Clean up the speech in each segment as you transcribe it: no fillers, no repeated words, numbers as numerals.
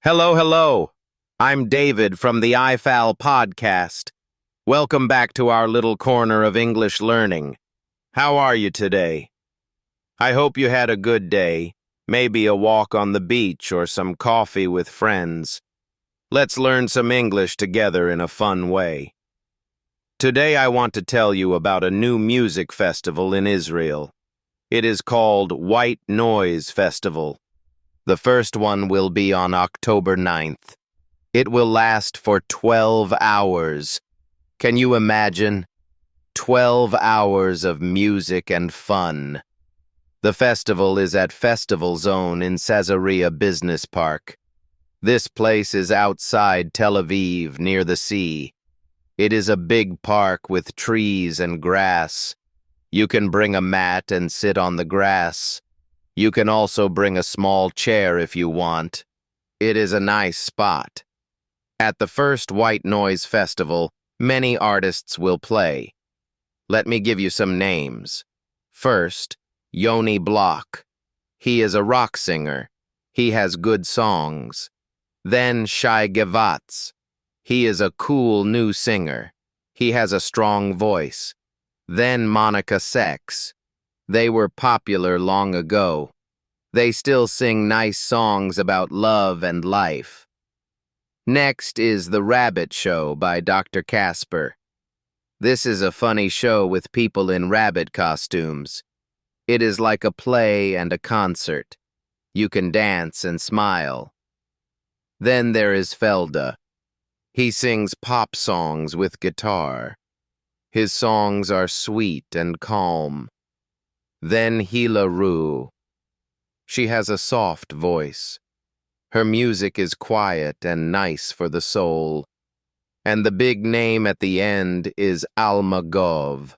Hello, hello. I'm David from the I-Fal podcast. Welcome back to our little corner of English learning. How are you today? I hope you had a good day, maybe a walk on the beach or some coffee with friends. Let's learn some English together in a fun way. Today I want to tell you about a new music festival in Israel. It is called White Noise Festival. The first one will be on October 9th. It will last for 12 hours. Can you imagine? 12 hours of music and fun. The festival is at Festival Zone in Caesarea Business Park. This place is outside Tel Aviv, near the sea. It is a big park with trees and grass. You can bring a mat and sit on the grass. You can also bring a small chair if you want. It is a nice spot. At the first White Noise Festival, many artists will play. Let me give you some names. First, Yoni Block. He is a rock singer. He has good songs. Then Shai Gevatz. He is a cool new singer. He has a strong voice. Then Monica Sex. They were popular long ago. They still sing nice songs about love and life. Next is The Rabbit Show by Dr. Casper. This is a funny show with people in rabbit costumes. It is like a play and a concert. You can dance and smile. Then there is Felda. He sings pop songs with guitar. His songs are sweet and calm. Then Hila Rue. She has a soft voice. Her music is quiet and nice for the soul. And the big name at the end is Alma Gov.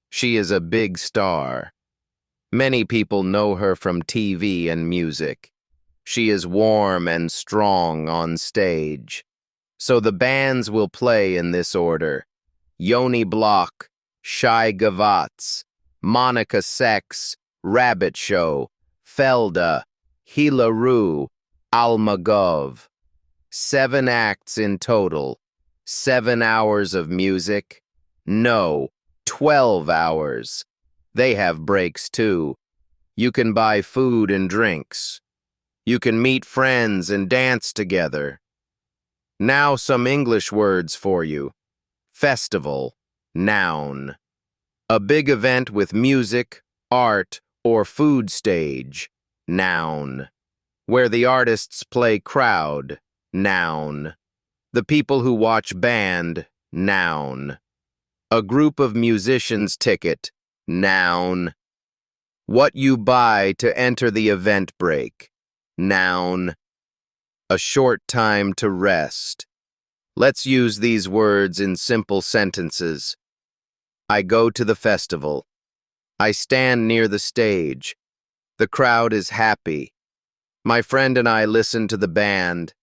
She is a big star. Many people know her from TV and music. She is warm and strong on stage. So the bands will play in this order: Yoni Block, Shai Gevatz, Monica Sex, Rabbit Show, Felda, Hila Rue, Alma Gov. 7 acts in total. 7 hours of music? No, 12 hours. They have breaks too. You can buy food and drinks. You can meet friends and dance together. Now some English words for you. Festival, noun. A big event with music, art, or food stage, noun. Where the artists play crowd, noun. The people who watch band, noun. A group of musicians ticket, noun. What you buy to enter the event break, noun. A short time to rest. Let's use these words in simple sentences. I go to the festival. I stand near the stage. The crowd is happy. My friend and I listen to the band.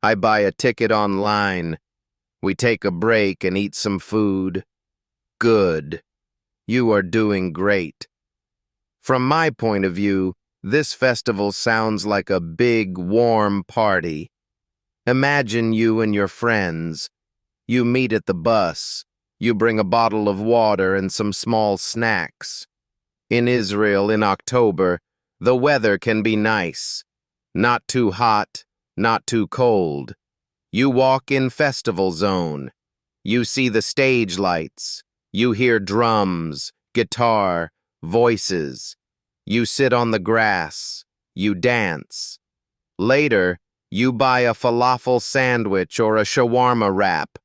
I buy a ticket online. We take a break and eat some food. Good. You are doing great. From my point of view, this festival sounds like a big, warm party. Imagine you and your friends. You meet at the bus. You bring a bottle of water and some small snacks. In Israel in October, the weather can be nice. Not too hot, not too cold. You walk in Festival Zone. You see the stage lights. You hear drums, guitar, voices. You sit on the grass. You dance. Later, you buy a falafel sandwich or a shawarma wrap.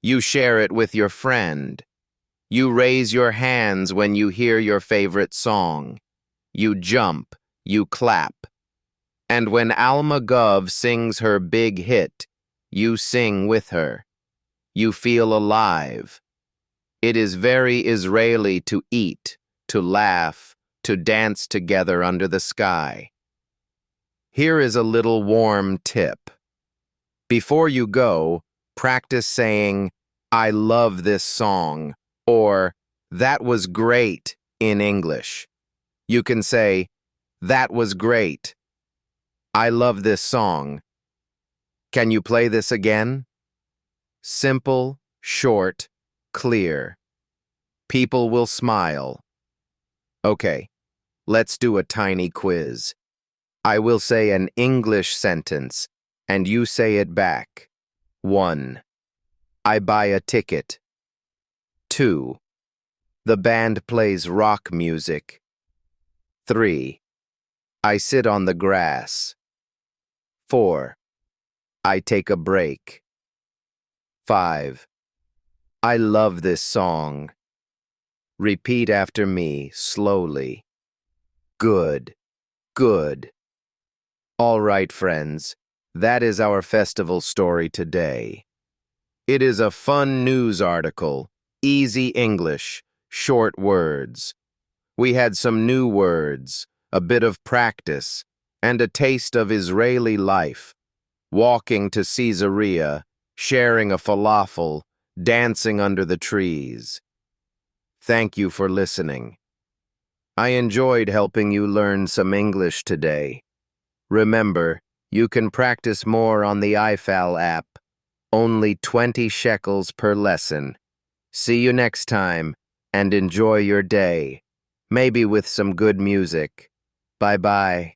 You share it with your friend. You raise your hands when you hear your favorite song. You jump. You clap. And when Alma Gov sings her big hit, you sing with her. You feel alive. It is very Israeli to eat, to laugh, to dance together under the sky. Here is a little warm tip. Before you go, practice saying, I love this song, or that was great in English. You can say, that was great. I love this song. Can you play this again? Simple, short, clear. People will smile. Okay, let's do a tiny quiz. I will say an English sentence, and you say it back. 1. I buy a ticket. 2. The band plays rock music. 3. I sit on the grass. 4. I take a break. 5. I love this song. Repeat after me slowly. Good, good. All right, friends, that is our festival story today. It is a fun news article, easy English, short words. We had some new words, a bit of practice, and a taste of Israeli life. Walking to Caesarea, sharing a falafel, dancing under the trees. Thank you for listening. I enjoyed helping you learn some English today. Remember, you can practice more on the I-Fal app. Only 20 shekels per lesson. See you next time, and enjoy your day. Maybe with some good music. Bye-bye.